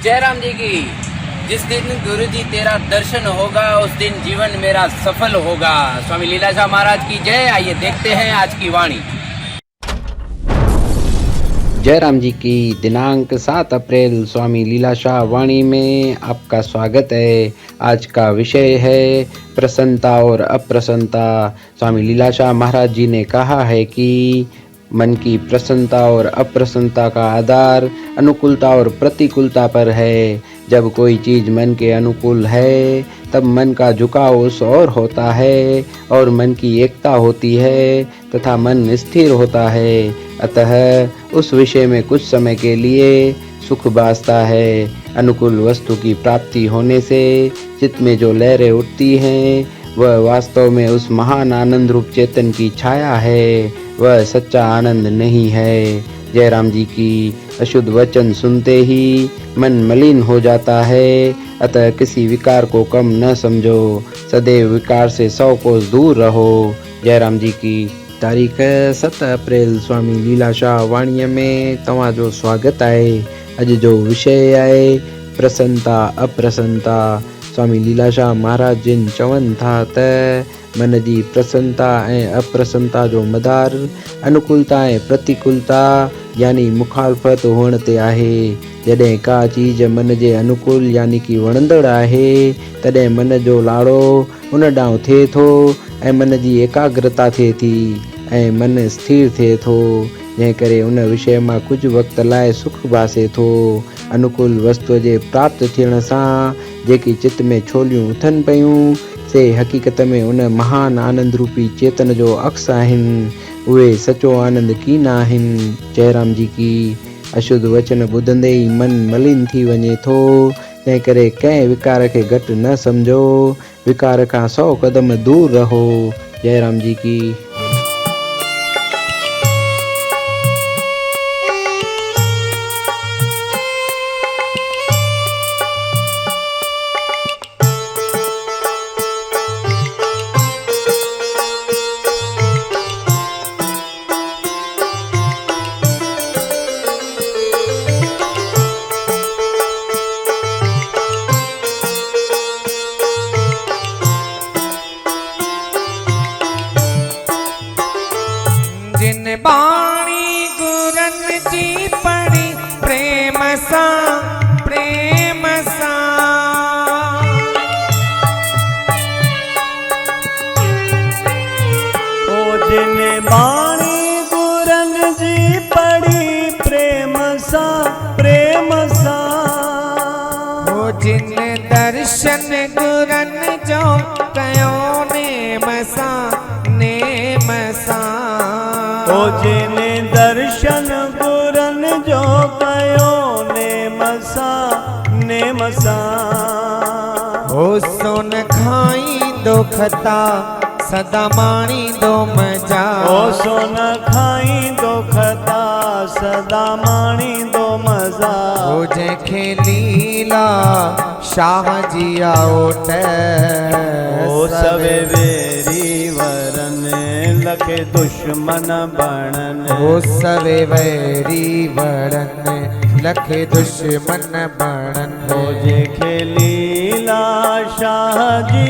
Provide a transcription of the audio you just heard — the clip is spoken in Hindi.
जयराम जी की। जिस दिन गुरु जी तेरा दर्शन होगा उस दिन जीवन मेरा सफल होगा। स्वामी लीलाशाह महाराज की जय। आइए देखते हैं आज की वाणी। जयराम जी की। दिनांक 7 अप्रैल स्वामी लीलाशाह वाणी में आपका स्वागत है। आज का विषय है प्रसन्नता और अप्रसन्नता। स्वामी लीलाशाह महाराज जी ने कहा है कि मन की प्रसन्नता और अप्रसन्नता का आधार अनुकूलता और प्रतिकूलता पर है। जब कोई चीज़ मन के अनुकूल है तब मन का झुकाव उस ओर होता है और मन की एकता होती है तथा मन स्थिर होता है। अतः उस विषय में कुछ समय के लिए सुख बासता है। अनुकूल वस्तु की प्राप्ति होने से चित्त में जो लहरें उठती हैं वह वास्तव में उस महान आनंद रूप चेतन की छाया है, वह सच्चा आनंद नहीं है। जयराम जी की। अशुद्ध वचन सुनते ही मन मलिन हो जाता है। अतः किसी विकार को कम न समझो, सदैव विकार से 100 कोस दूर रहो। जयराम जी की। तारीख़ 7 अप्रैल स्वामी लीलाशाह वाणीअ में तव्हांजो स्वागत आहे। अॼु जो विषय आहे प्रसन्नता अप्रसन्नता। स्वामी लीलाशाह महाराज जिन चवनि था त मन जी प्रसन्नता ऐं अप्रसन्नता जो मदार अनुकूलता ऐं प्रतिकूलता यानी मुखालफ़त हुअण ते आहे। जॾहिं का चीज़ मन जे अनुकूल यानी कि वणंदड़ आहे तॾहिं मन जो लाड़ो उन ॾांहुं थिए थो ऐं मन जी एकाग्रता थिए थी ऐं मन स्थिर थिए थो, जंहिं करे उन विषय मां कुझु वक़्त लाइ सुख बासे थो। अनुकूल वस्तुअ जे प्राप्त थियण सां जेकी चित्त में छोलियूं उथनि पियूं से हक़ीक़त में उन महान आनंद रूपी चेतन जो अक्स आहिनि। उहे सचो आनंद कीन आहिनि। जयराम जी की। अशुद्ध वचन ॿुधंदे ई मन मलिन थी वञे थो, तंहिं करे कंहिं विकार खे घटि न सम्झो, विकार खां 100 क़दम दूर रहो। जयराम जी की। जिन बाणी गुरन जी पढ़ी प्रेम सा प्रेम सा, ओ जिन बाणी गुरन जी पढ़ी प्रेम सा प्रेम सा, ओ जिन दर्शन गुरन जो कयो नेम सा नेम सा, ओ जिन दर्शन गुरन जो कयो नेम सा नेम सा, ओ सोन खाई दो खता सदा माणी दो मजा, ओ सोन खाई दो खता सदा माणी दो मजा, ओ जंहिंखे लीला शाह जी ओट, ओ सवे वेरी वरन लखे दुश्मन बणन, ओ सवे वैरी वरन लखे दुश्मन बणन, ओ जंहिंखे लीला शाह जी